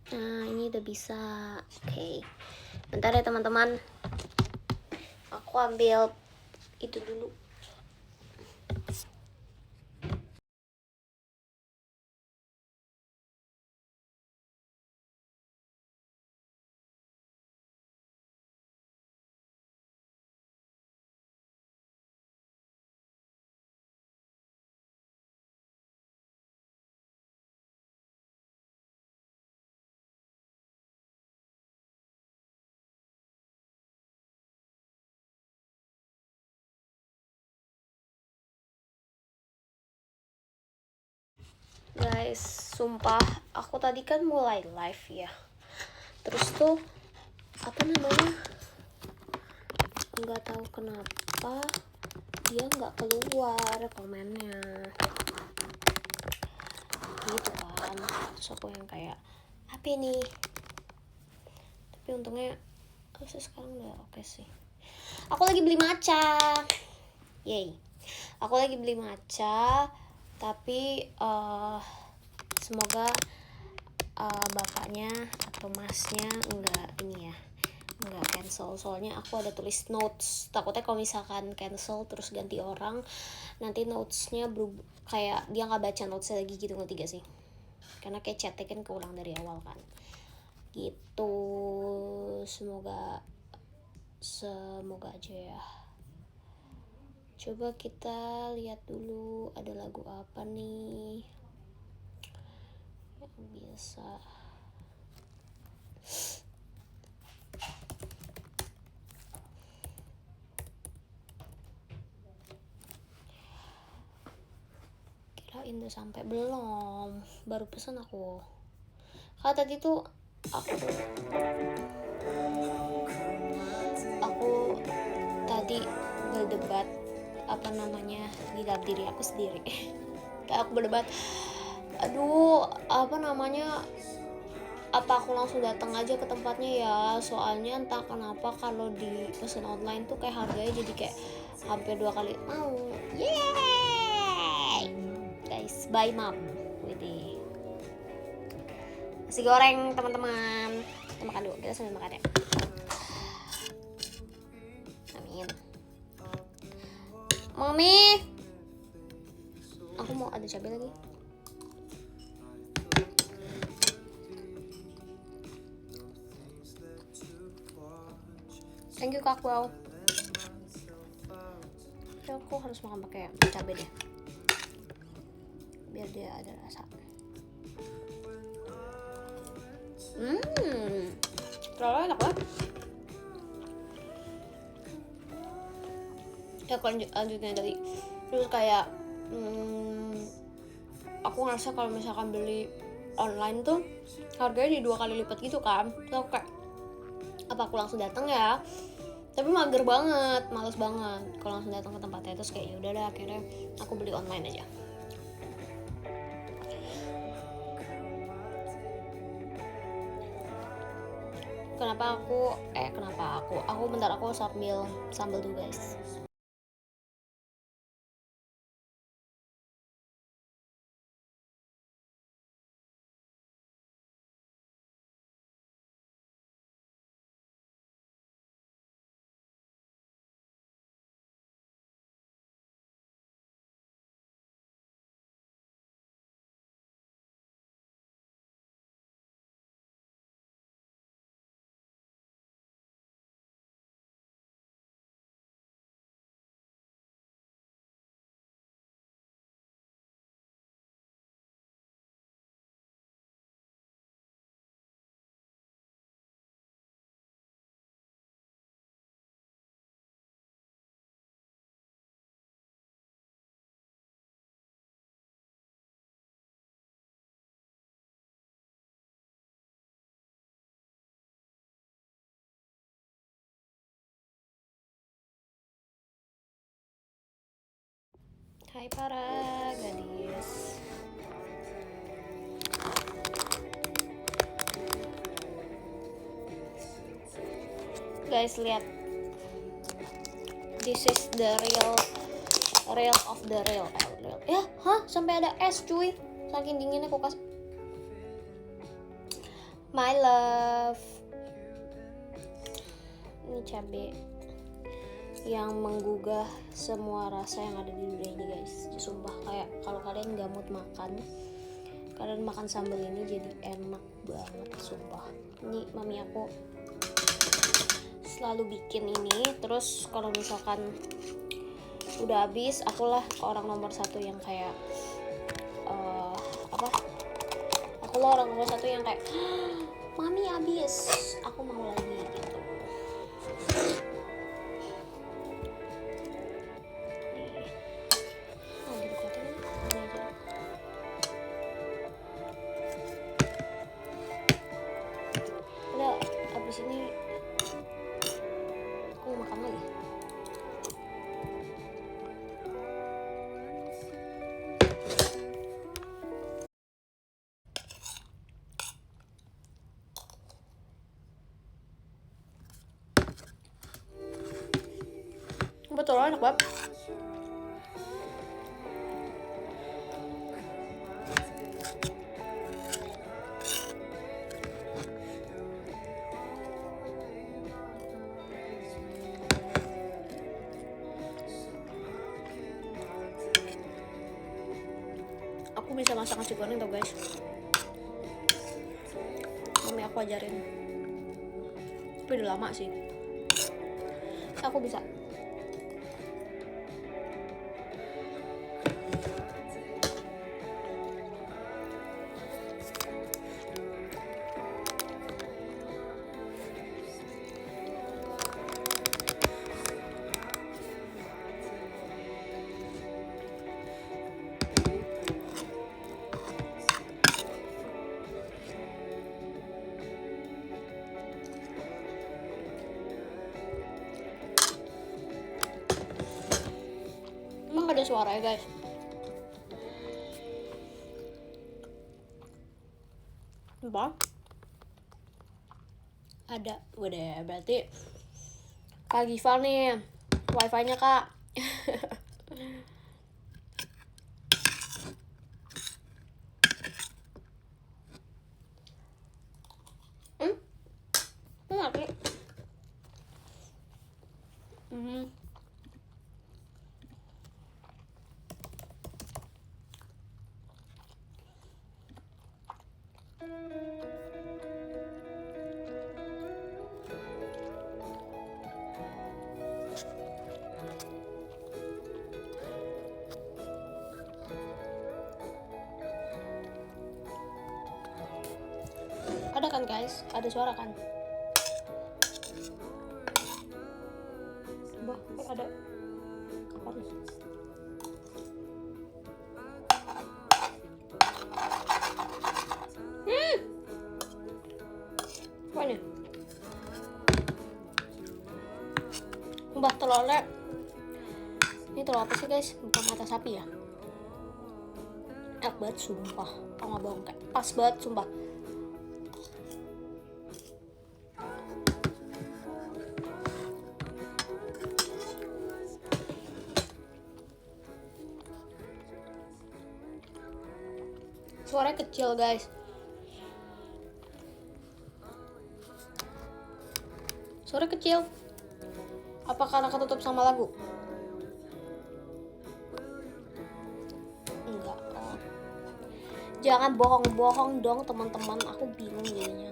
Nah, ini udah bisa. Oke. Bentar ya teman-teman. Aku ambil itu dulu. Guys, sumpah aku tadi kan mulai live ya. Terus tuh apa namanya? Nggak tahu kenapa dia nggak keluar komennya. Gitu kan. Terus aku yang kayak apa ini? Tapi untungnya sekarang udah oke sih. Aku lagi beli matcha. Yay. Aku lagi beli matcha, tapi semoga bapaknya atau masnya enggak ini ya, enggak cancel. Soalnya aku ada tulis notes, takutnya kalau misalkan cancel terus ganti orang, nanti notesnya berubah, kayak dia nggak baca notesnya lagi gitu, ngerti gak sih? Karena kayak chatnya kan keulang dari awal kan gitu. Semoga aja ya. Coba kita lihat dulu ada lagu apa nih yang biasa. Kirain udah sampai, belum, baru pesen aku. Kalau tadi tuh aku tadi berdebat apa namanya di dalam diri aku sendiri. Kayak aku berdebat, aduh apa namanya, apa aku langsung datang aja ke tempatnya ya. Soalnya entah kenapa kalau di pesan online tuh kayak harganya jadi kayak hampir 2 kali mau. Yeay guys, bye mom. Widih, nasi goreng teman-teman. Kita makan dulu, kita sambil makan ya. Amin. Mami, aku mau ada cabai lagi. Thank you kak, wow. Ya, aku harus makan pakai cabai deh, biar dia ada rasa. Terlalu enak banget. Ya aku lanjutnya tadi. Terus kayak aku ngerasa kalau misalkan beli online tuh harganya di 2 kali lipat gitu kan. Terus kayak apa aku langsung datang ya? Tapi mager banget, males banget kalau langsung datang ke tempatnya. Terus kayak ya udah deh, akhirnya aku beli online aja. Kenapa aku bentar, aku sambil sambal dulu guys. Hai para gadis. Guys, lihat. This is the real of the real. Ya, sampai ada es cuy. Saking dinginnya kulkas. My love. Ini cabai yang menggugah semua rasa yang ada di dunia ini guys. Sumpah kayak kalau kalian gak mood makan, kalian makan sambal ini jadi enak banget sumpah. Ini mami aku selalu bikin ini. Terus kalau misalkan udah habis, akulah orang nomor satu yang kayak aku lah orang nomor satu yang kayak mami habis, aku mau lagi gitu. Udah abis ini aku mau makan lagi. Betul, enak banget. Aku bisa masak nasi goreng tuh guys, mami aku ajarin, tapi udah lama sih aku bisa. Emang ada suara ya guys? Apa? Ada. Udah berarti Kak Giva nih wifi nya kak. Mati. Ada kan guys? Ada suara kan? Bah, ada apa nih? Apa nih? Mbah telurnya. Ini telur apa sih guys? Bukan mata sapi ya? Enak banget sumpah. Oh nggak bohong, kayak pas banget sumpah. Suaranya kecil guys. Suara kecil. Apa karena ketutup sama lagu? Enggak. Jangan bohong-bohong dong teman-teman. Aku bingung jadinya.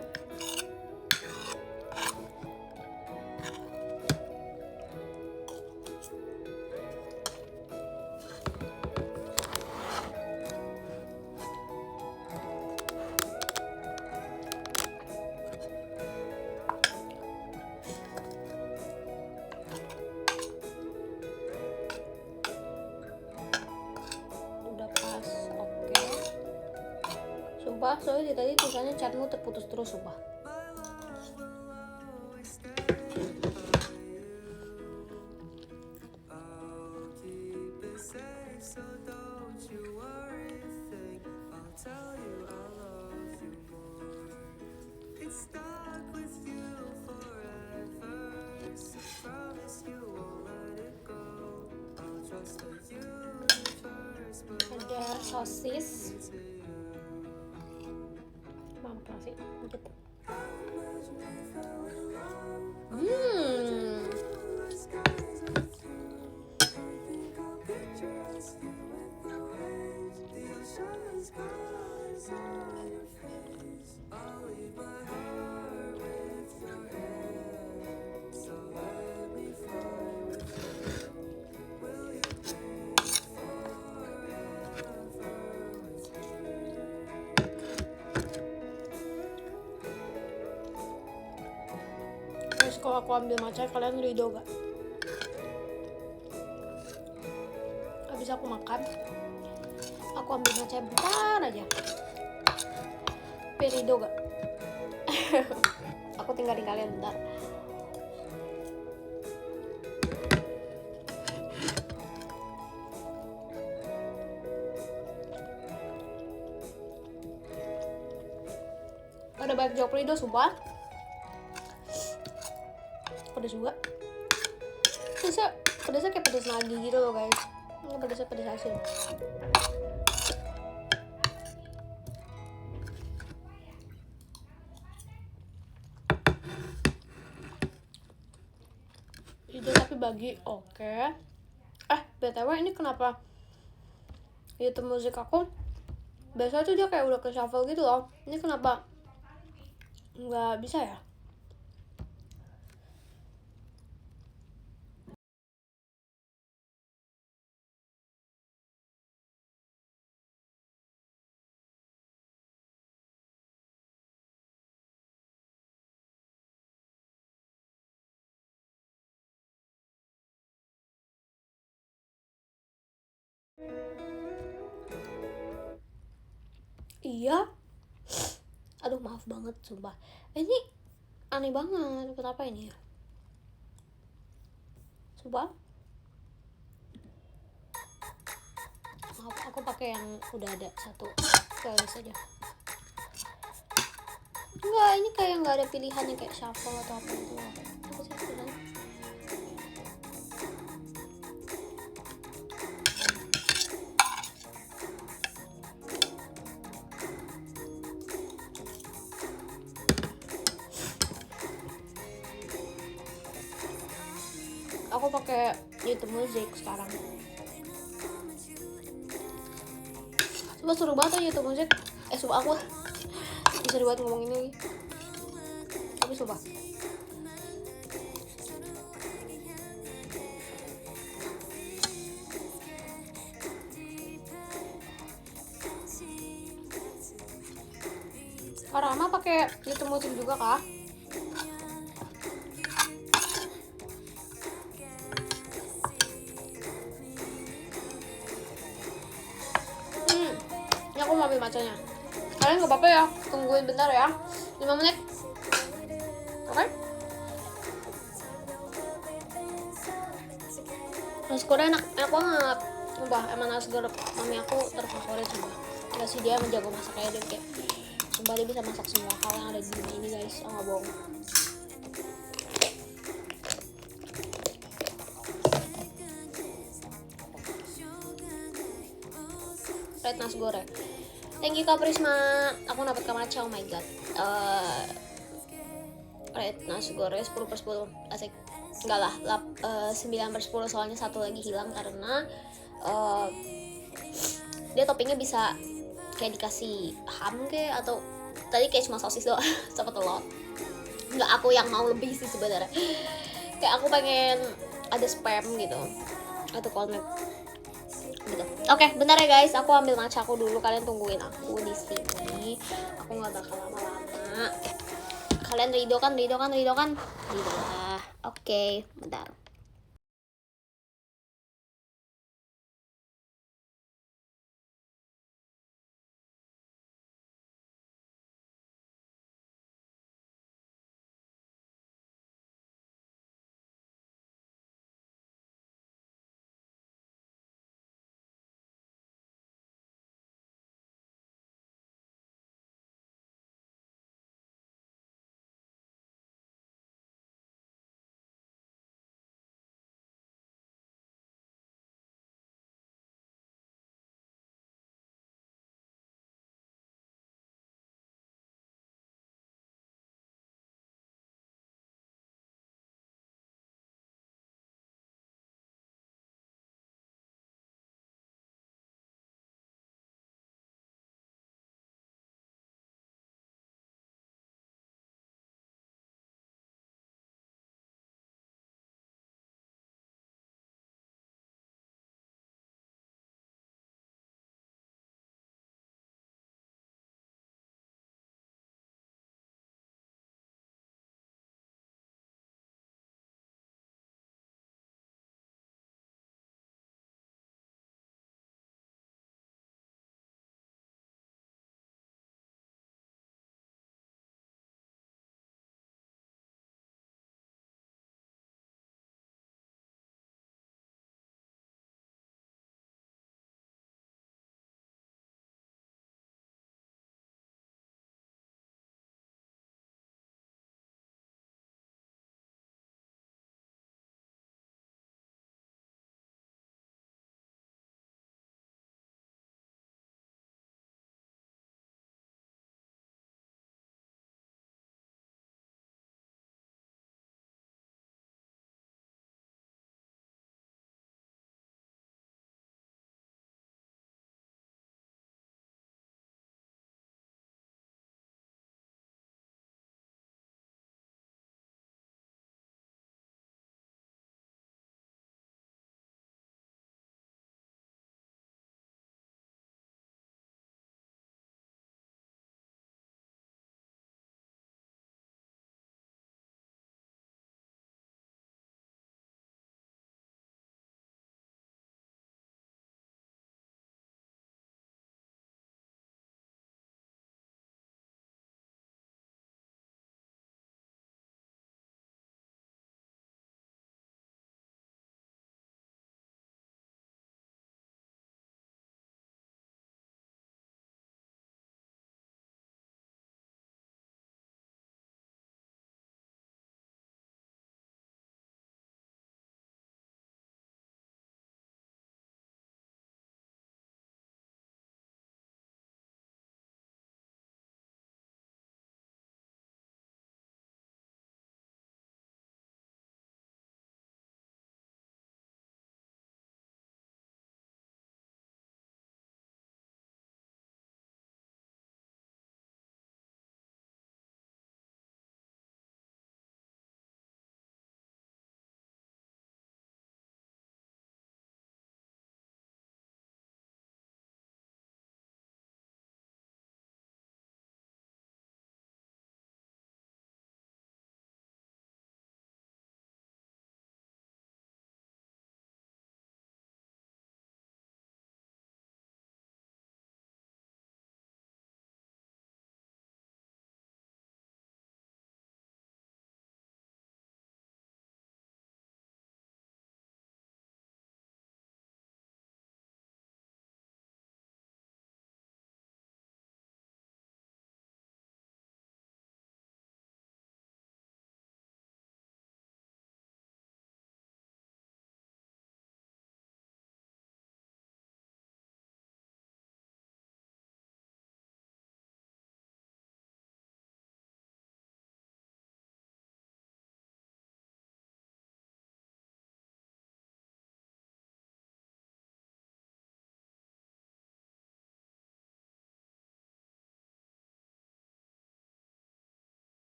Sumpah, soalnya tadi tulisannya chatmu terputus terus, sumpah. Ada sosis. Mampus sih, dikit. Hmm. Terus kalau aku ambil matcha, kalian ridho gak? Habis aku makan, aku ambil matcha bentar aja. Tapi ridho gak? Aku tinggalin kalian bentar. Ada banyak jawab ridho, sumpah. Pedes juga. Pedesnya kayak pedes nagi gitu loh guys. Ini pedesnya pedes asin. Itu tapi bagi oke. BTW ini kenapa YouTube musik aku biasanya tuh dia kayak udah ke shuffle gitu loh. Ini kenapa nggak bisa ya? Iya. Aduh maaf banget sumpah. Ini aneh banget. Kenapa ini ya? Sumpah. Maaf, aku pakai yang udah ada satu playlist aja. Enggak, ini kayak nggak ada pilihannya kayak shuffle atau apa gitu loh. Apa sih pilihan? Aku pakai YouTube Music sekarang. Coba seru banget ya YouTube Music. Sumpah aku bisa buat ngomong ini lagi. Tapi sumpah. Karama pakai YouTube Music juga kah? Ini aku mau ambil macanya. Kalian gak apa-apa ya, tungguin bentar ya, 5 menit. Oke? Nasi goreng enak banget. Sumpah, emang nasi goreng mami aku terfavorit sumpah. Gak sih, dia menjago masaknya, dia kayak sumpah dia bisa masak semua hal yang ada di dunia ini guys. Gak bohong. Red nasi goreng. Thank you Kak Prisma. Aku dapat kamacha, oh my god. Red nasi goreng 10/10. Asik. Enggak lah, 9/10 soalnya satu lagi hilang karena dia toppingnya bisa kayak dikasih ham kayak atau tadi kayak cuma sosis doang sama telur. Nggak, aku yang mau lebih sih sebenarnya. Kayak aku pengen ada spam gitu atau kornet gitu. Oke, bentar ya guys, aku ambil matcha aku dulu, kalian tungguin aku di sini. Aku nggak bakal lama-lama. Kalian ridho kan? Ridho lah. Oke, bentar.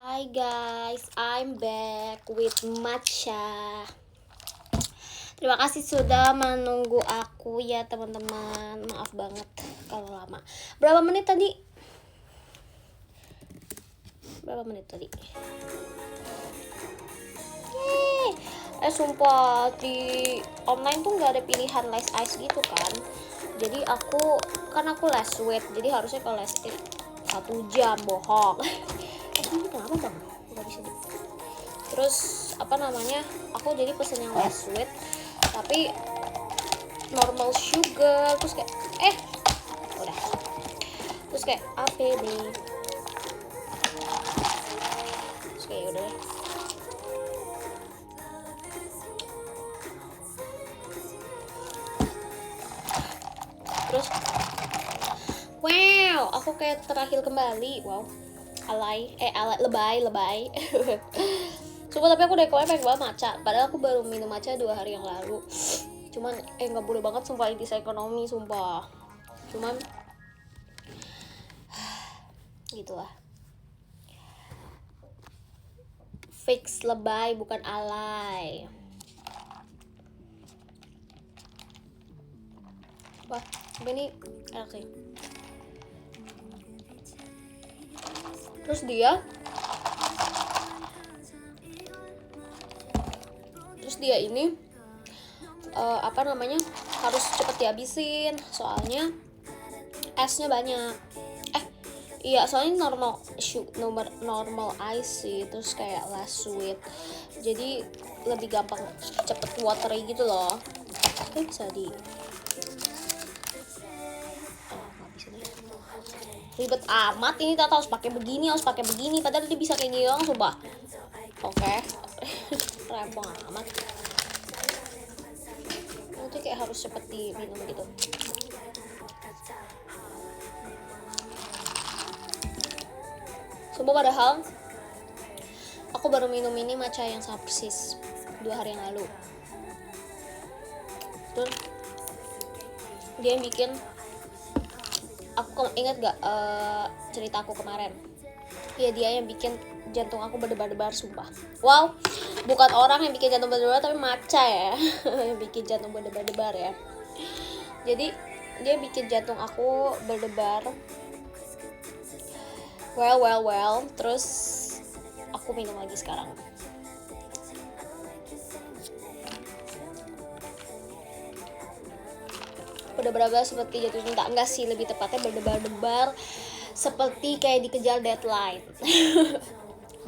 Hi guys, I'm back with matcha. Terima kasih sudah menunggu aku ya teman-teman. Maaf banget kalau lama. Berapa menit tadi? Sumpah di online tuh nggak ada pilihan les ice gitu kan. Jadi aku les sweat, jadi harusnya kalau les 1 jam, bohong. Ini kenapa bang? Nggak bisa di. Terus aku jadi pesen yang les sweat, tapi normal sugar. Terus kayak udah. Terus kayak apa nih? Terus kayak udah deh. Terus wow, aku kayak terakhir kembali. Wow, lebay. Sumpah, tapi aku udah pengen banget matcha. Padahal aku baru minum matcha 2 hari yang lalu. Cuman nggak boleh banget sumpah, ini ekonomi sumpah. Cuman gitulah. Fix lebay bukan alay. Wah, ini enak sih. Terus dia ini harus cepet dihabisin, soalnya esnya banyak. Iya, soalnya normal ice sih, terus kayak less sweet, jadi lebih gampang cepet watery gitu loh. Bisa di nggak bisa deh. Ribet amat ini, Tata harus pakai begini, padahal dia bisa kayak gini doang coba. Oke. Rempong amat. Nanti kayak harus cepet diminum gitu. Coba, padahal aku baru minum ini matcha yang sama persis 2 hari yang lalu. Terus dia yang bikin aku ingat gak cerita aku kemarin? Ya, dia yang bikin jantung aku berdebar-debar sumpah. Wow, bukan orang yang bikin jantung berdebar, tapi matcha ya yang bikin jantung berdebar-debar ya. Jadi dia bikin jantung aku berdebar. Well, terus aku minum lagi sekarang. Berdebar-debar seperti jatuh cinta, enggak sih, lebih tepatnya berdebar-debar seperti kayak dikejar deadline.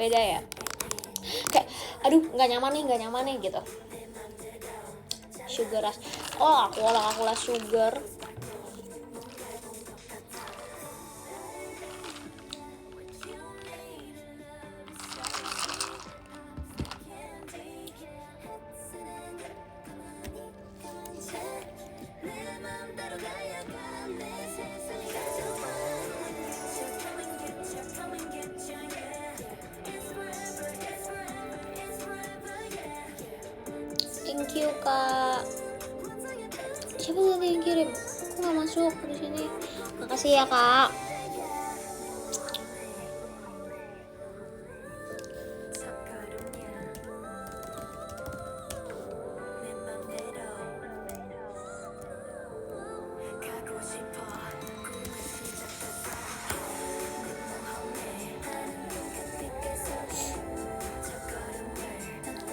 Beda ya, kayak aduh nggak nyaman nih gitu. Sugar rush. Aku lah sugar. Thank you kak. Siapa tadi yang kirim? Aku nggak masuk di sini. Makasih ya kak.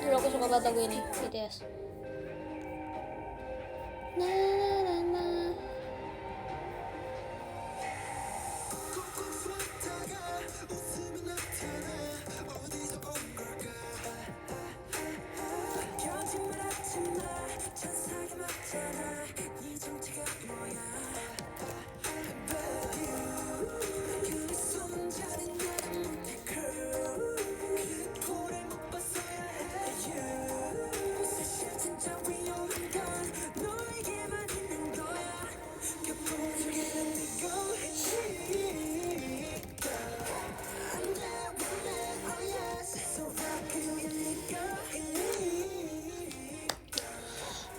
Dulu aku suka banget lagu ini, BTS.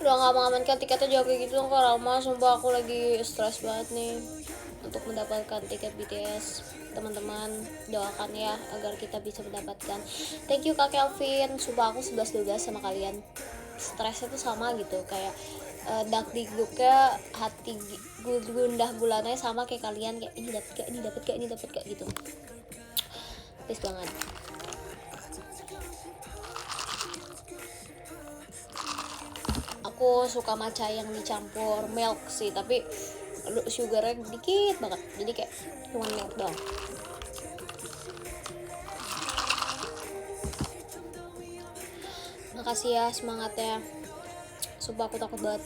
Udah nggak mengamankan tiketnya juga kayak gitu dong Kak Rama, sumpah aku lagi stres banget nih. Nanti untuk mendapatkan tiket BTS. Teman-teman doakan ya agar kita bisa mendapatkan. Thank you Kak Kelvin, sumpah aku 11-12 sama kalian. Stresnya tuh sama gitu, kayak dak digduknya, hati gundah gulananya sama kayak kalian, kayak ini dapat gak, ini dapat gak, ini dapat gak gitu. Please banget. Aku suka matcha yang dicampur milk sih, tapi sugarnya dikit banget, jadi kayak cuma milk doang. Makasih ya semangatnya. Sumpah aku takut banget,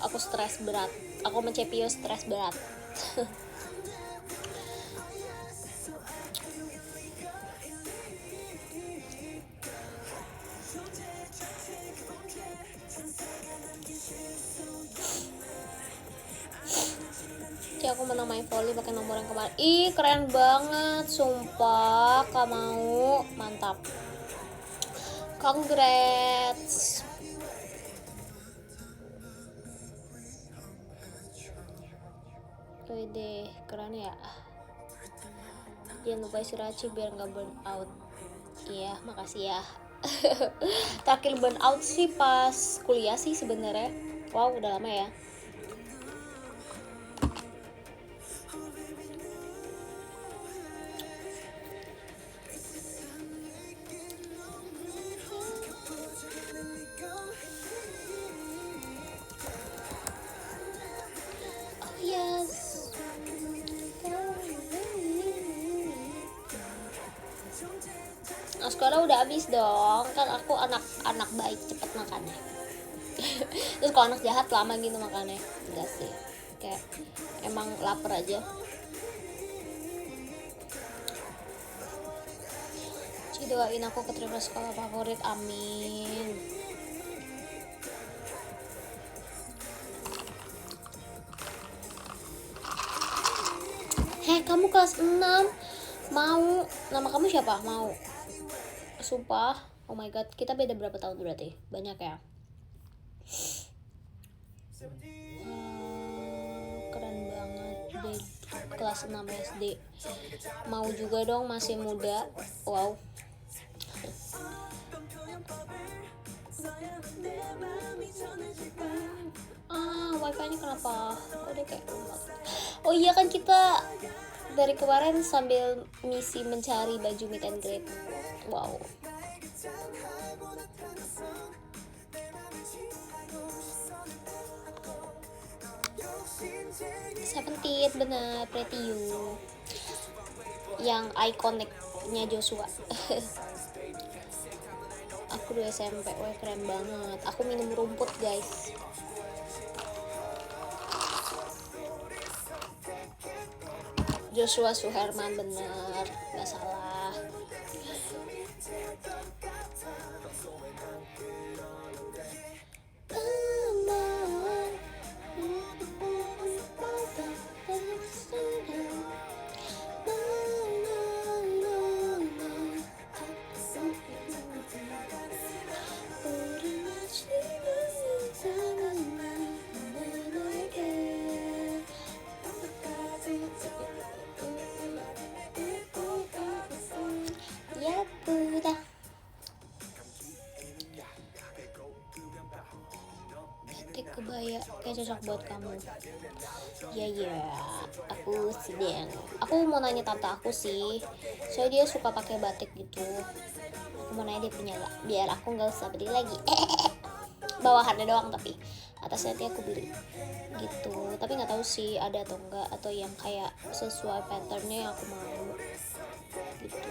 aku stres berat, aku mencepio stres berat. Aku menang main volley pakai nomor yang kemarin. Ih keren banget, sumpah Kak mau, mantap, congrats. Wede keren ya. Jangan lupa istirahat sih biar nggak burn out. Iya makasih ya. Terakhir burn out sih pas kuliah sih sebenarnya. Wow udah lama ya. Sekarang udah habis dong, kan aku anak baik cepet makannya. Terus kalau anak jahat lama gitu makannya. Enggak sih, kayak emang lapar aja. Cik doain aku keterima sekolah favorit, amin. Heh kamu kelas 6 mau, nama kamu siapa? Mau, sumpah, oh my god, kita beda berapa tahun berarti? Banyak ya. Keren banget deh, kelas 6 SD. Mau juga dong, masih muda. Wow. Wifi-nya kenapa? Kok dia kayak lemot? Oh iya kan kita dari kemarin sambil misi mencari baju meet and greet. Wow. Seventeen bener, Pretty You yang ikoniknya Joshua. Aku 2 SMP, wah keren banget. Aku minum rumput guys. Joshua Suherman bener, gak salah. Kebaya kayak cocok buat kamu. Ya, aku sedang. Aku mau nanya tante aku sih, soalnya dia suka pakai batik gitu. Aku mau nanya dia punya gak, biar aku nggak usah beli lagi. Bawahannya doang, tapi atasnya nanti aku beli gitu. Tapi nggak tahu sih ada atau enggak, atau yang kayak sesuai patternnya yang aku mau gitu.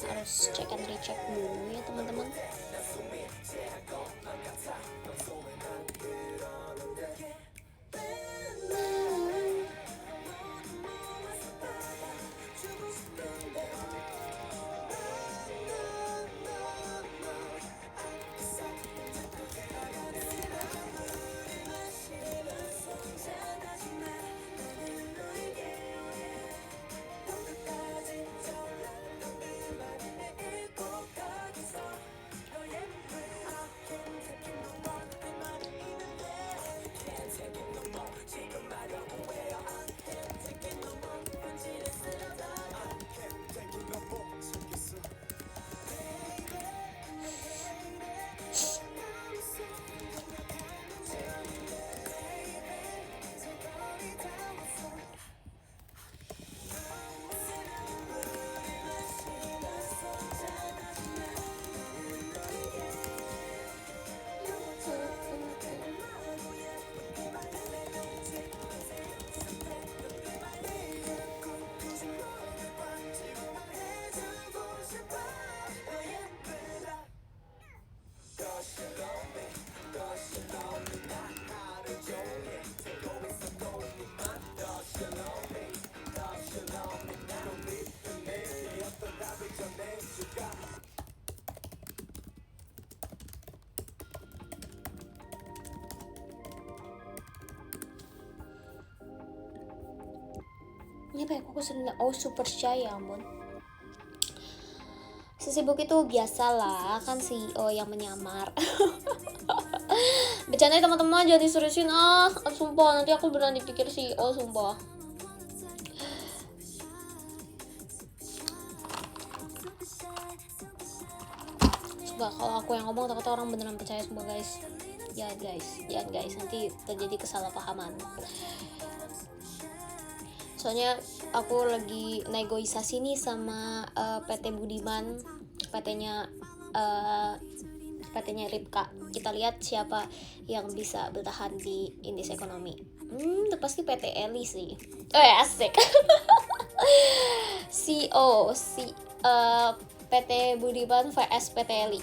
Harus cek and recheck dulu ya teman-teman. Ini apa ya, kok sering, oh super shy, ya ampun. Sesibuk itu biasalah, kan CEO yang menyamar. Bercanda teman-teman, jadi seriusin sumpah nanti aku beneran dipikir CEO, sumpah. Sumpah kalau aku yang ngomong takutnya orang beneran percaya, sumpah guys. Jangan guys, nanti terjadi kesalahpahaman. Soalnya aku lagi negosiasi nih sama PT Budiman, PT-nya Ripka. Kita lihat siapa yang bisa bertahan di indeks ekonomi. Itu pasti PT Eli sih. Asik. CEO PT Budiman vs PT Eli.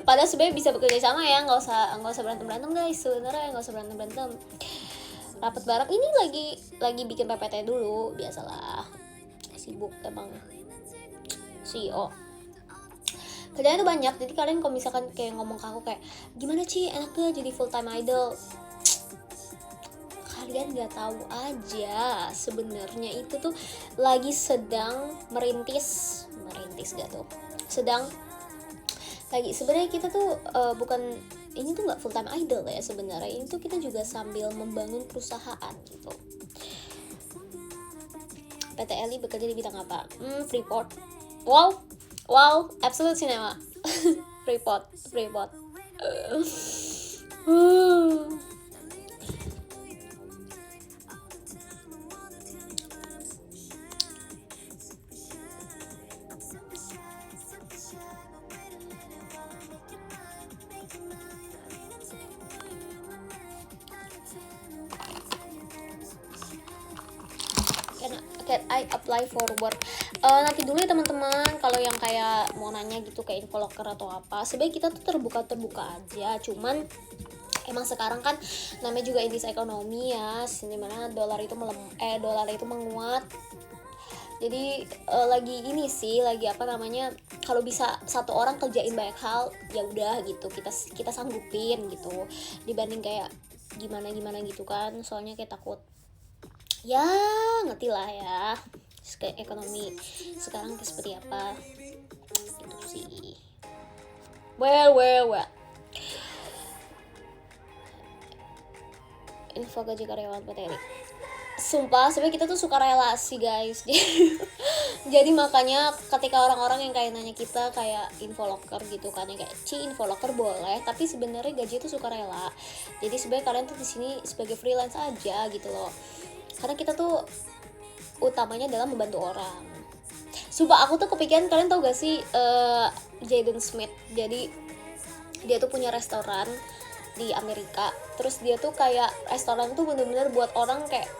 Padahal sebenarnya bisa bekerja sama ya, nggak usah berantem guys, sebenarnya nggak usah berantem. Rapat bareng, ini lagi bikin PPT dulu, biasalah, sibuk emang CEO. Kerjaan itu banyak, jadi kalian kalau misalkan kayak ngomong ke aku kayak gimana sih enaknya jadi full time idol, kalian nggak tahu aja sebenarnya itu tuh lagi sedang merintis gak tuh, sedang lagi sebenarnya kita tuh bukan, ini tuh nggak full time idol ya sebenarnya, ini tuh kita juga sambil membangun perusahaan gitu. PT Eli bekerja di bidang apa? Freeport. Wow, Absolute Cinema. Freeport. Can I apply for work? Nanti dulu ya teman-teman, kalau yang kayak mau nanya gitu kayak infoloker atau apa, sebenarnya kita tuh terbuka aja, cuman emang sekarang kan namanya juga indeks ekonomi ya, dimana dolar itu menguat. Jadi lagi ini sih, lagi apa namanya, kalau bisa satu orang kerjain banyak hal ya udah gitu, kita sanggupin gitu, dibanding kayak gimana gitu kan. Soalnya kayak takut, ya ngerti lah ya kayak ekonomi sekarang seperti apa gitu sih. Well info gaji karyawan PT Eli, sumpah sebenarnya kita tuh suka relasi guys. Jadi makanya ketika orang-orang yang kayak nanya kita kayak infoloker gitu kan, yang kayak infoloker boleh, tapi sebenarnya gaji itu suka rela. Jadi sebenarnya kalian tuh di sini sebagai freelance aja gitu loh, karena kita tuh utamanya adalah membantu orang. Sumpah aku tuh kepikiran, kalian tau gak sih Jaden Smith? Jadi dia tuh punya restoran di Amerika, terus dia tuh kayak restoran tuh bener-bener buat orang kayak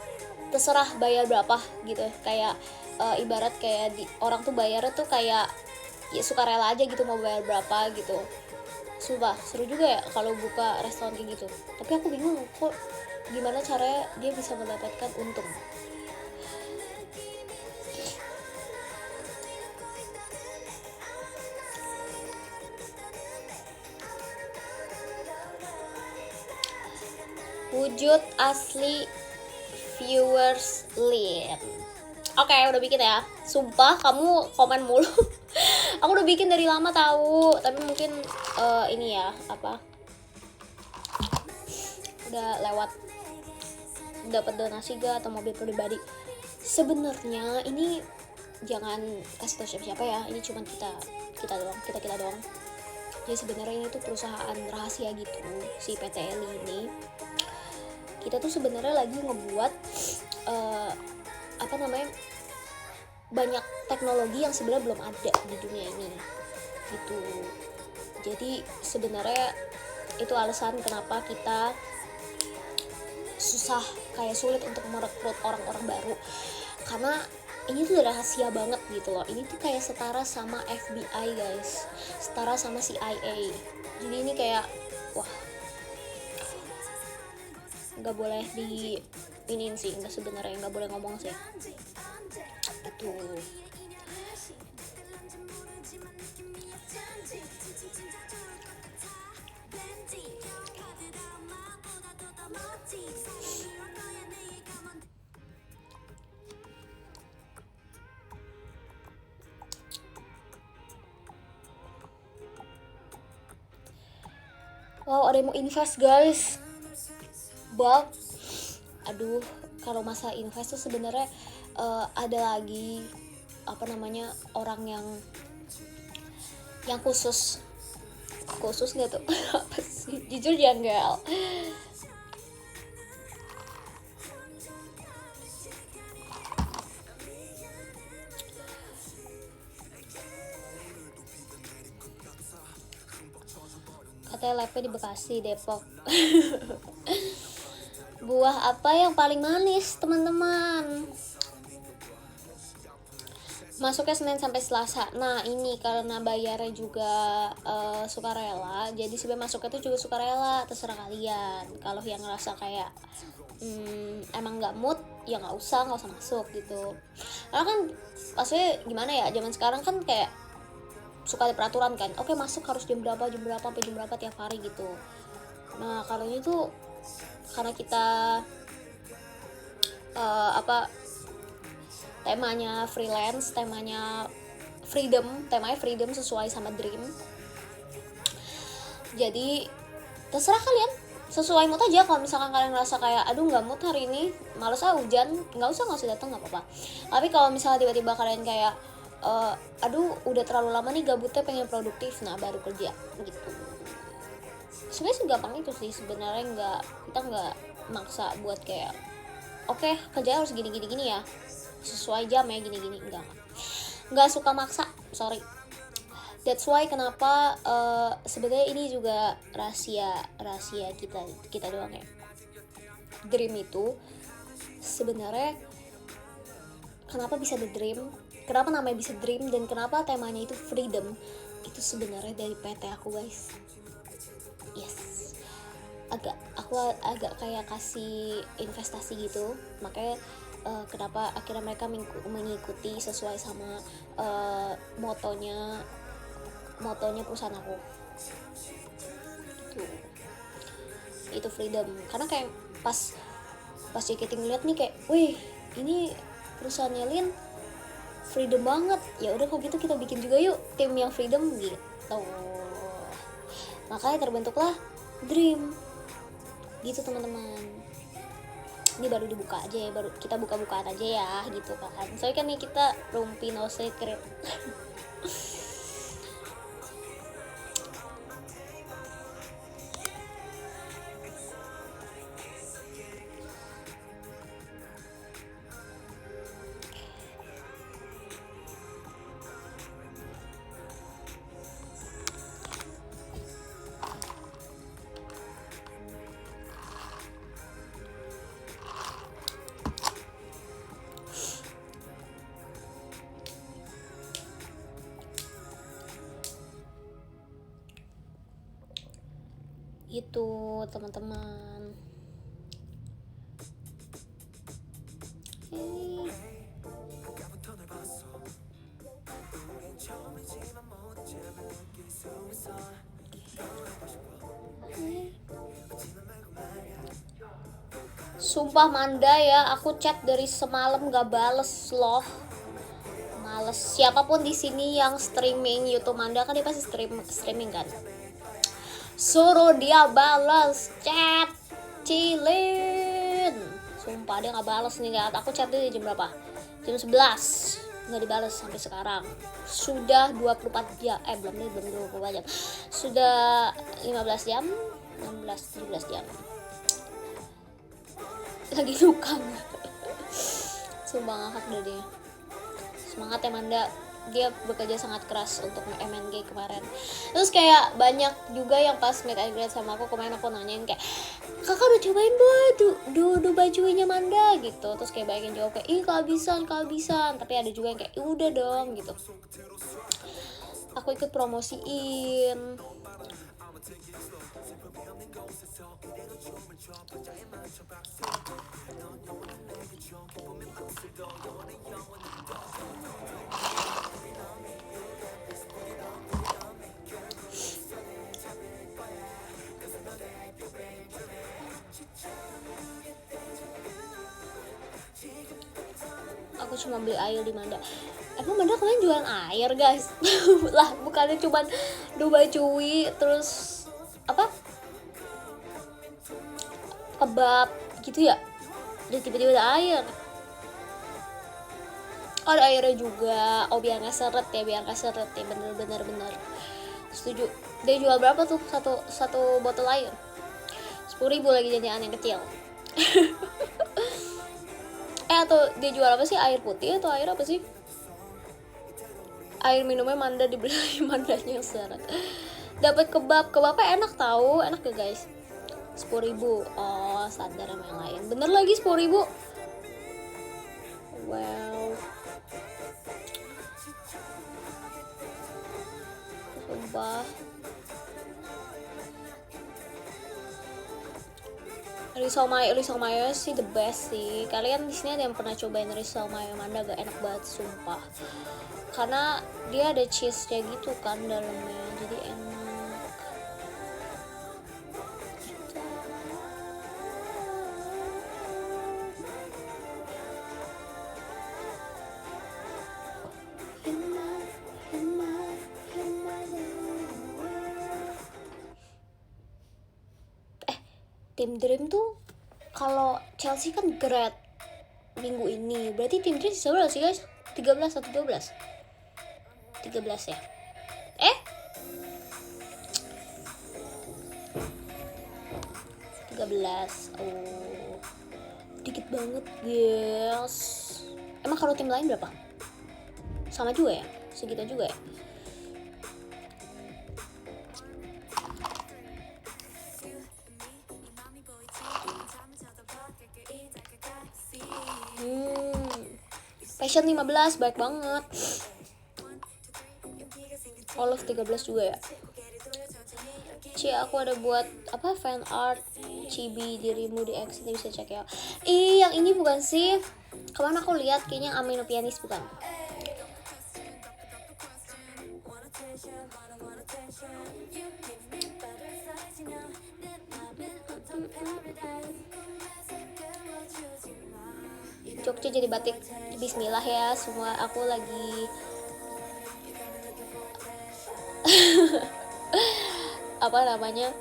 terserah bayar berapa gitu, kayak ibarat kayak orang tuh bayarnya tuh kayak ya suka rela aja gitu, mau bayar berapa gitu. Sumpah seru juga ya kalau buka restoran kayak gitu, tapi aku bingung kok gimana caranya dia bisa mendapatkan untung. Wujud asli viewers lead. Oke, udah bikin ya. Sumpah kamu komen mulu. Aku udah bikin dari lama tahu, tapi mungkin ini ya apa? Udah lewat dapat donasi gak atau mobil pribadi. Sebenarnya ini jangan kasih tau siapa-siapa ya. Ini cuma kita doang. Jadi sebenarnya ini tuh perusahaan rahasia gitu, si PT Eli ini. Kita tuh sebenarnya lagi ngebuat banyak teknologi yang sebenarnya belum ada di dunia ini gitu. Jadi sebenarnya itu alasan kenapa kita sulit untuk merekrut orang-orang baru, karena ini tuh rahasia banget gitu loh. Ini tuh kayak setara sama FBI guys, setara sama CIA. Jadi ini kayak wah, nggak boleh di iniin sih, sebenarnya nggak boleh ngomong sih gitu. Wow, ada yang mau invest guys, bulk. Aduh, kalau masa invest tuh sebenarnya ada lagi apa namanya orang yang khusus nggak tuh apa sih, jujur janggal. Katanya live di Bekasi, Depok. Buah apa yang paling manis teman-teman? Masuknya Senin sampai Selasa. Nah ini karena bayarnya juga sukarela, jadi sebenarnya masuknya tuh juga sukarela, terserah kalian. Kalau yang ngerasa kayak emang nggak mood, ya nggak usah masuk gitu. Karena kan maksudnya gimana ya, zaman sekarang kan kayak suka ada peraturan kan, oke masuk harus jam berapa sampai jam berapa tiap hari gitu. Nah kalau ini tuh karena kita temanya freelance, temanya freedom sesuai sama dream. Jadi terserah kalian, sesuai mood aja. Kalau misalkan kalian ngerasa kayak aduh nggak mood hari ini, males hujan, nggak usah datang, nggak apa-apa. Tapi kalau misalnya tiba-tiba kalian kayak aduh udah terlalu lama nih gabutnya, pengen produktif, nah baru kerja gitu. Sebenarnya segampang itu sih sebenarnya, kita nggak maksa buat kayak oke, kerjanya harus gini ya, sesuai jam ya, gini nggak suka maksa, sorry. That's why kenapa sebenarnya ini juga rahasia kita doang ya. Dream itu sebenarnya kenapa bisa The Dream, kenapa namanya bisa Dream, dan kenapa temanya itu freedom, itu sebenarnya dari PT aku guys. Yes, aku agak kayak kasih investasi gitu, makanya kenapa akhirnya mereka mengikuti sesuai sama motonya perusahaan aku gitu. Itu freedom, karena kayak pas JKT ngeliat nih kayak wih ini perusahaannya Lin freedom banget, ya udah kok gitu kita bikin juga yuk tim yang freedom gitu. Makanya terbentuklah Dream gitu teman-teman. Ini baru dibuka aja ya, baru kita buka-bukaan aja ya gitu kan. Soalnya kan nih kita rumpi no secret. Itu teman-teman. Sumpah Manda ya, aku chat dari semalam gak bales loh. Males. Siapapun di sini yang streaming YouTube Manda, kan dia pasti streaming kan. Suruh dia balas chat Cilin. Sumpah dia gak balas nih, lihat aku chat dia jam berapa? Jam 11 nggak dibalas sampai sekarang. Sudah 24 jam, belum 24 jam, sudah 15 jam, 17 jam lagi nukang. Sumpah ngakak deh dia. Semangat ya Manda, dia bekerja sangat keras untuk MNG kemarin. Terus kayak banyak juga yang pas meet and greet sama aku kemarin, aku nanyain kayak kakak udah cobain do bajunya Manda gitu. Terus kayak banyak yang jawab kayak ih kehabisan, tapi ada juga yang kayak udah dong gitu. Aku ikut promosiin. Aku cuma beli air di Manda. Emang Manda kalian jualan air guys? Lah bukannya cuma do bacuwi terus apa kebab gitu ya, dan tiba-tiba ada air. Oh, ada airnya juga. Oh, biar nggak seret ya, bener. Setuju. Dia jual berapa tuh satu botol air? 10.000 lagi, jadi yang kecil. Atau dia jual apa sih, air putih atau air apa sih? Air minumnya Manda, dibeli Mandanya seret. Dapat kebabnya enak tahu, enak ya guys. 10.000. Oh, sadar sama yang lain. Bener lagi 10.000. Wow. Sumpah. Risau mayo sih the best sih. Kalian di sini ada yang pernah cobain risau mayo Manda? Gak enak banget sumpah. Karena dia ada cheese-nya gitu kan dalamnya, jadi enak. Tim Dream tuh kalau Chelsea kan great minggu ini, berarti tim Dream sisa berapa sih guys? 13 atau 12? 13 ya? 13. Oh, dikit banget guys. Emang kalau tim lain berapa? Sama juga ya? Segitu juga ya? Passion 15, baik banget. Olive 13 juga ya. Aku ada buat apa, fan art Chibi dirimu di X, bisa cek ya. Yang ini bukan sih? Kemana aku lihat kayaknya Amino Pianis, bukan? Jogja jadi batik. Bismillah ya semua, aku lagi apa namanya,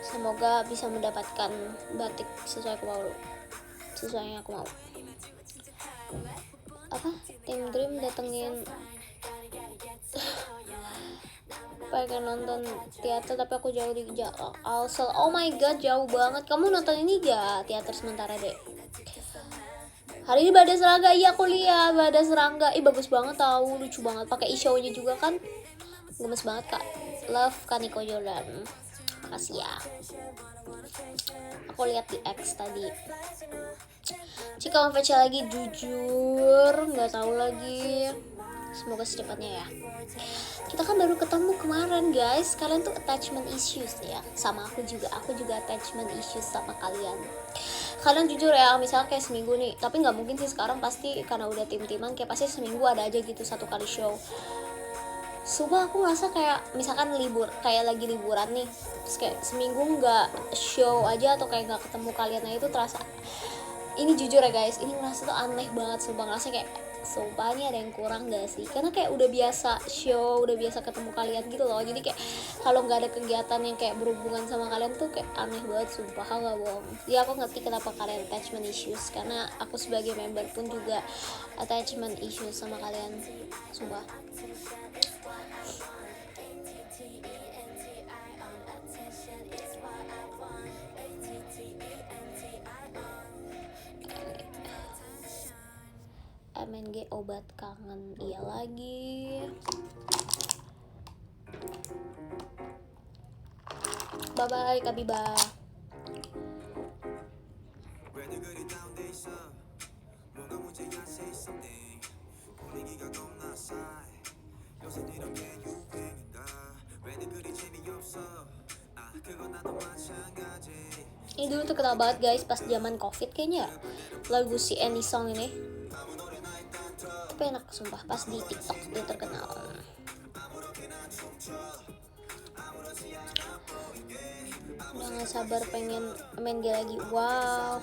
semoga bisa mendapatkan batik sesuai yang aku mau. Apa, Tim Dream datengin pengen nonton teater tapi aku jauh di Alsel. Oh my god, jauh banget. Kamu nonton ini gak, teater sementara deh? Hari ini Badai Serangga, iya aku lihat Badai Serangga. Bagus banget tahu, lucu banget, pakai e-show-nya juga kan. Gemes banget kak. Love Kaniko Jordan. Makasih ya. Aku lihat di X tadi. Jika mau baca lagi, jujur nggak tahu lagi. Semoga secepatnya ya. Kita kan baru ketemu kemarin guys. Kalian tuh attachment issues ya. Sama aku juga attachment issues sama kalian. Kalian jujur ya, misalnya kayak seminggu nih, tapi nggak mungkin sih sekarang, pasti karena udah tim-timan, kayak pasti seminggu ada aja gitu 1 kali show. Sumpah aku ngerasa kayak misalkan kayak lagi liburan nih, terus kayak seminggu nggak show aja atau kayak nggak ketemu kalian, nah itu terasa, ini jujur ya guys, ini ngerasa tuh aneh banget. Sumpah ngerasa kayak, sumpah ini ada yang kurang gak sih, karena kayak udah biasa show, udah biasa ketemu kalian gitu loh. Jadi kayak kalau nggak ada kegiatan yang kayak berhubungan sama kalian tuh kayak aneh banget, sumpah nggak bohong. Ya aku ngerti kenapa kalian attachment issues, karena aku sebagai member pun juga attachment issues sama kalian, sumpah. MNG obat kangen, iya lagi. Bye bye Kabiba. Ini dulu terkenal banget guys pas zaman covid kayaknya, lagu si Any Song ini. Tapi enak sumpah, pas di TikTok dia terkenal. Udah gak sabar pengen main dia lagi. Wow,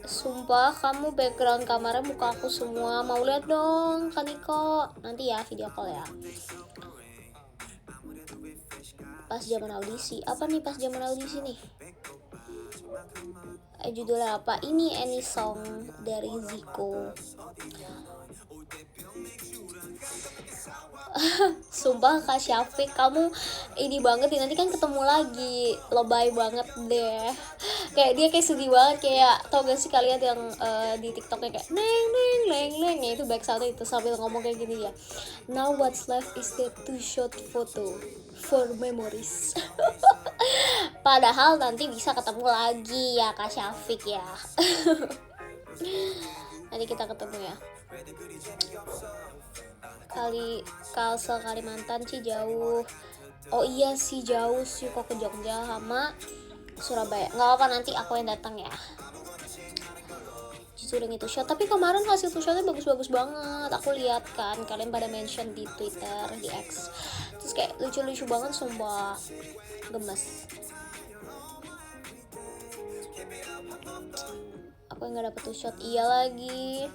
Sumpah kamu background kamarnya muka aku semua. Mau lihat dong Kaniko. Nanti ya video call ya. Pas zaman audisi. Apa nih pas zaman audisi nih? Judulnya apa? Ini Any Song dari Zico. Sumpah Kak Syafiq, kamu ini banget nih, nanti kan ketemu lagi, lebay banget deh. Kayak dia kayak sedih banget, kayak tau gak sih kalian yang di TikToknya kayak neng neng neng neng ya, itu back sound itu sambil ngomong kayak gini ya. Now what's left is the two shot photo for memories. Padahal nanti bisa ketemu lagi ya Kak Syafiq ya. Nanti kita ketemu ya. Kalsel Kalimantan sih jauh. Oh iya sih jauh sih kok, ke Jogja sama Surabaya. Nggak apa, nanti aku yang datang ya. Jujur yang itu shot, tapi kemarin hasil tuh shotnya bagus-bagus banget. Aku lihat kan kalian pada mention di Twitter, di X. Terus kayak lucu-lucu banget sumpah. Gemes. Aku yang nggak dapet tuh shot, iya lagi.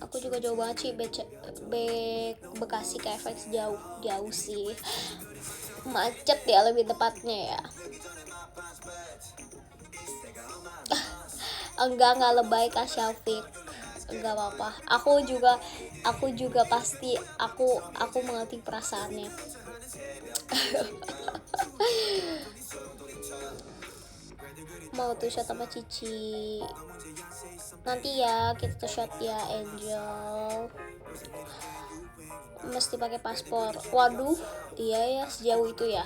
Aku juga jauh banget sih, Bekasi ke FX jauh sih, macet ya lebih tepatnya ya. Enggak lebay Kak Syafiq, enggak apa-apa. Aku juga pasti aku mengerti perasaannya. Mau tuh shot apa Cici? Nanti ya kita tuh shot ya Angel. Mesti pakai paspor. Waduh, iya ya sejauh itu ya.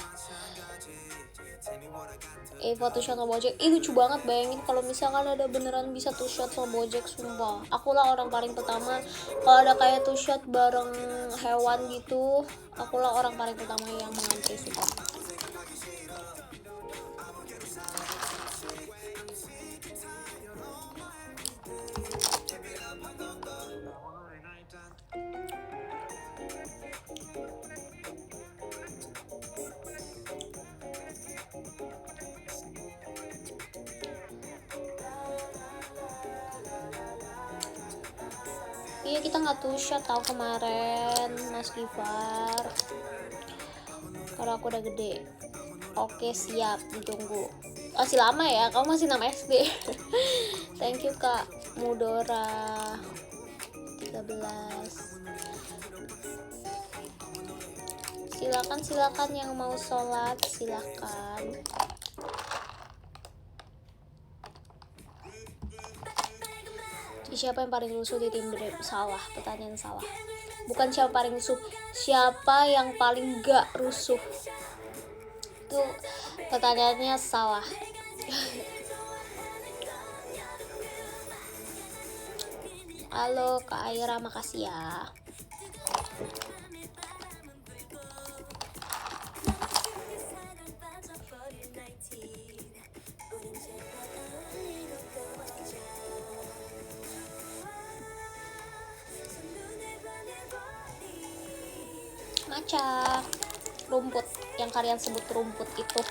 Foto shot sama Bojack, lucu banget. Bayangin kalau misalkan ada beneran bisa tuh shot sama Bojack, sumpah. Akulah orang paling pertama kalau ada kayak tuh shot bareng hewan gitu. Akulah orang paling pertama yang mengantri suka. Iya kita nggak tuh shot tahu kemarin Mas Gifar, karena aku udah gede. Oke siap, ditunggu. Masih lama ya, kamu masih 6 SD. Thank you Kak Mudora 13. Silakan yang mau sholat silakan. Siapa yang paling rusuh di tim Dream? Salah, pertanyaan salah. Bukan siapa paling rusuh, siapa yang paling gak rusuh. Itu pertanyaannya salah. Halo Kak Aira, makasih ya. Maca rumput yang kalian sebut rumput itu.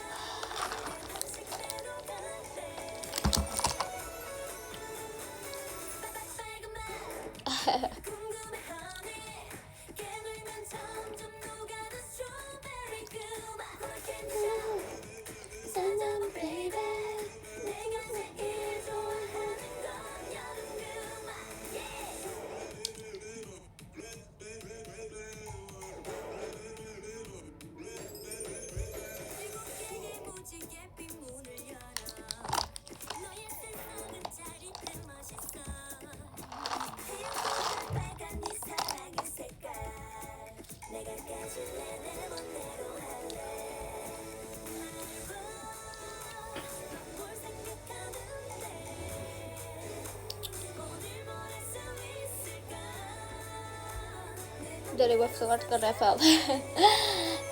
Dari website ke level.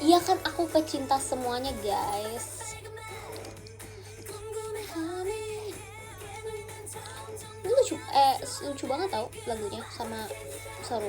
Iya kan aku pecinta semuanya guys. Ini lucu banget tau lagunya, sama seru.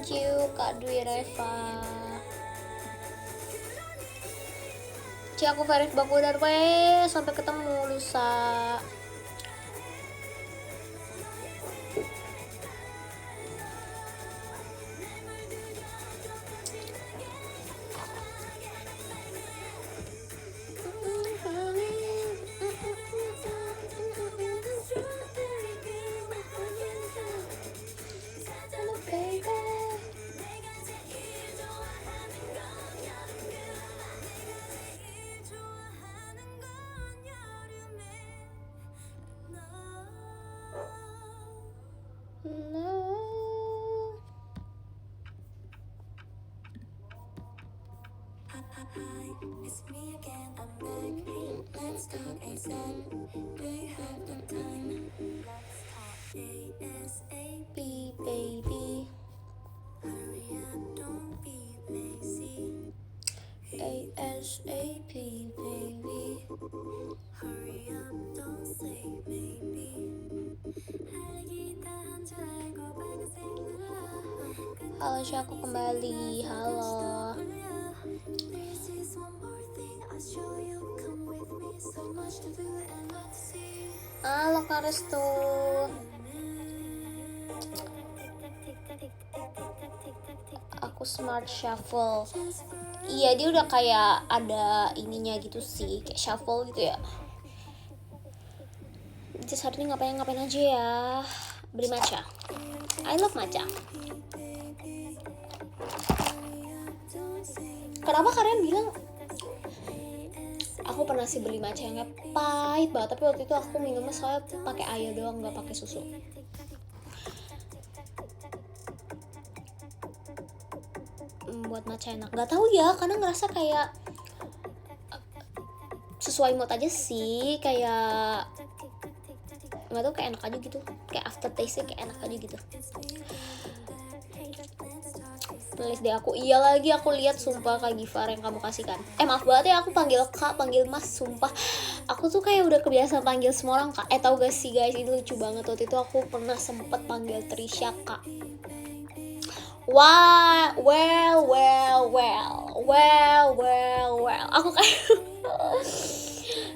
Thank you Kak Dwi Reva. Aku Farid Bakudar we. Sampai ketemu lusa. Hi, it's me again, I'm back. Let's talk ASAP. Do you have the time? Let's talk ASAP, baby. Hurry up, don't be lazy. ASAP, baby. Hurry up, don't say maybe. Halo, aku kembali. Halo. Halo Kak Restu. Aku smart shuffle. Iya, dia udah kayak ada ininya gitu sih, kayak shuffle gitu ya. Just hari ini ngapain aja ya? Beli matcha. I love matcha. Kenapa kalian bilang aku pernah sih beli matcha yang pahit banget, tapi waktu itu aku minumnya soalnya pakai air doang, nggak pakai susu. Buat matcha enak, nggak tahu ya, karena ngerasa kayak sesuai mood aja sih, kayak nggak tahu, kayak enak aja gitu, kayak aftertaste-nya kayak enak aja gitu. Playlist deh aku, iya lagi aku lihat, sumpah Kak Gifar yang kamu kasihkan. Maaf banget ya aku panggil Kak, panggil Mas, sumpah aku tuh kayak udah kebiasaan panggil semua orang Kak. Tahu gak sih guys, itu lucu banget, waktu itu aku pernah sempet panggil Trisha Kak. Wah, well, aku kayak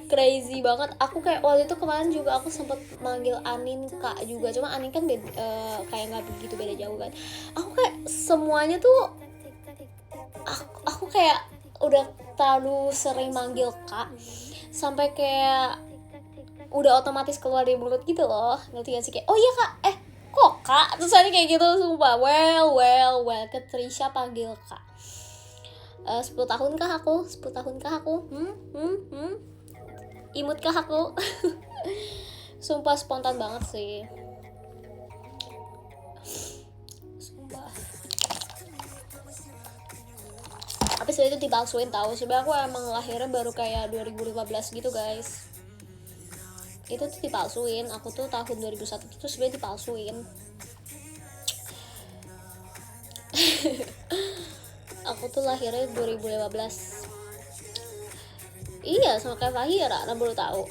crazy banget. Aku kayak waktu itu kemarin juga aku sempet manggil Anin Kak juga, cuma Anin kan kayak nggak begitu beda jauh kan. Aku kayak semuanya tuh aku kayak udah terlalu sering manggil Kak sampai kayak udah otomatis keluar dari mulut gitu loh, ngerti gak sih, kayak oh iya Kak, kok Kak, terus saya kayak gitu, sumpah. Well, ke Trisha panggil Kak. 10 tahun kah aku? Imut kah aku? Sumpah spontan banget sih. Sumpah. Tapi sebenarnya itu dipalsuin tahu. Sebenarnya aku emang lahirnya baru kayak 2015 gitu guys. Itu tuh dipalsuin. Aku tuh tahun 2001 itu sebenarnya dipalsuin. Aku tuh lahirnya 2015. Iya, sama kayak Fahira, nah baru tahu.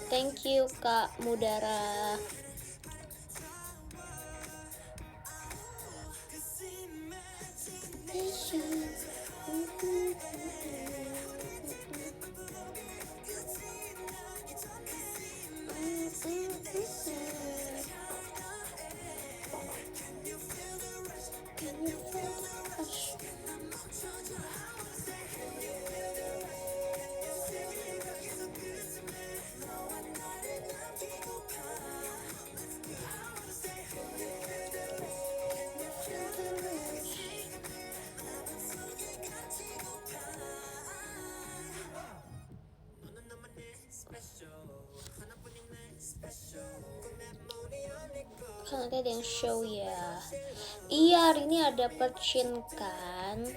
Thank you Kak Mudara. Kan nanti ada yang show ya. Iya, hari ini ada Perchin kan.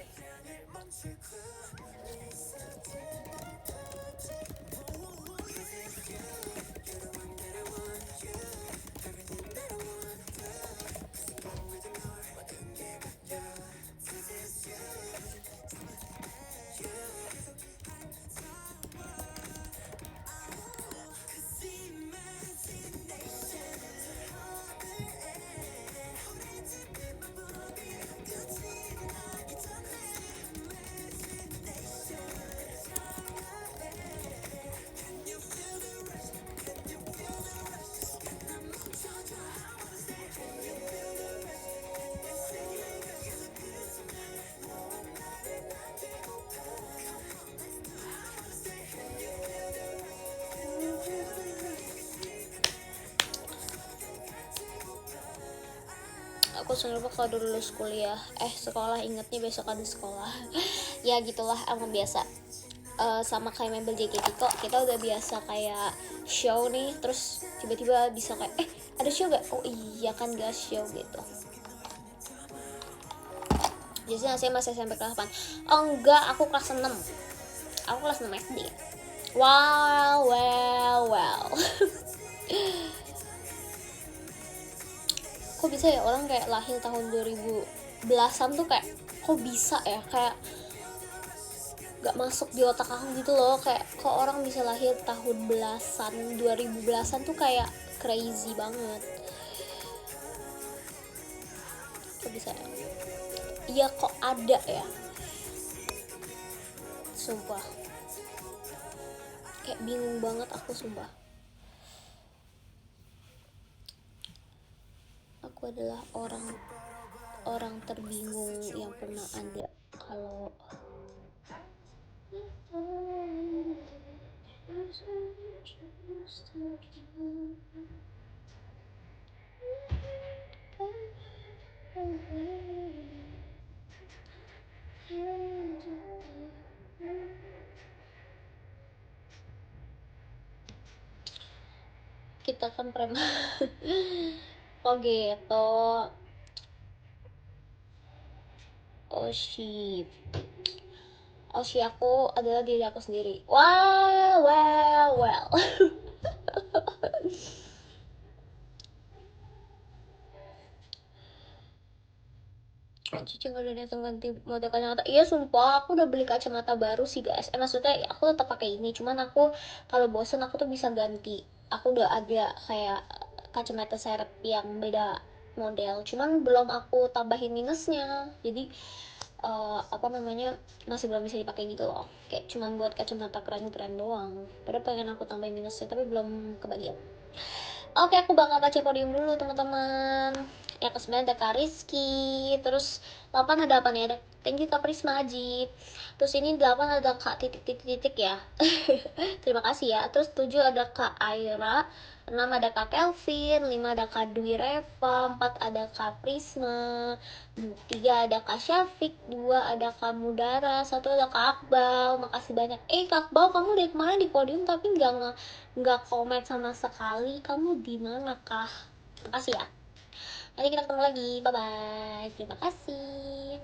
aku seneng banget kalau udah lulus kuliah sekolah, ingetnya besok ada sekolah. Ya gitulah, emang biasa. Sama kayak member JKT kok, kita udah biasa kayak show nih, terus tiba-tiba bisa kayak ada show gak? Oh iya kan gak show gitu. Jadi saya masih SMP kelas 8. Oh enggak, aku kelas 6. Aku kelas 6 SD. Wow, well. Kok bisa ya orang kayak lahir tahun 2010-an tuh kayak kok bisa ya, kayak gak masuk di otak aku gitu loh, kayak kok orang bisa lahir tahun belasan, 2010-an tuh kayak crazy banget. Kok bisa ya? Iya kok ada ya, sumpah kayak bingung banget aku, sumpah. Aku adalah orang terbingung yang pernah ada. Kalau kita kan preman. Oh gitu. Oh shit. Aku adalah diri aku sendiri. Well. Cici nggak udah datang ganti model kacamata. Iya sumpah, aku udah beli kacamata baru sih guys. Maksudnya aku tetap pakai ini, cuman aku kalau bosen aku tuh bisa ganti. Aku udah ada kayak kacamata serep yang beda model, cuman belum aku tambahin minusnya. Jadi apa namanya, masih belum bisa dipakai gitu loh. Kayak cuman buat kacamata keren-keren doang. Padahal pengen aku tambahin minusnya tapi belum kebagian. Oke, aku bakal baca podium dulu teman-teman. Yang ke-9 ada Kak Rizky. Terus 8 ada apa nih? Ada thank you Kak Prisma Ajib. Terus ini 8 ada Kak titik-titik ya. Terima kasih ya. Terus 7 ada Kak Aira. 6 ada Kak Kelvin. 5 ada Kak Dwi Reva. 4 ada Kak Prisma. 3 ada Kak Syafiq. 2 ada Kak Mudara. 1 ada Kak Akbal. Makasih banyak. Kak Akbal, kamu dari kemarin di podium tapi nggak komen sama sekali. Kamu di mana kah? Makasih ya. Nanti kita ketemu lagi. Bye bye. Terima kasih.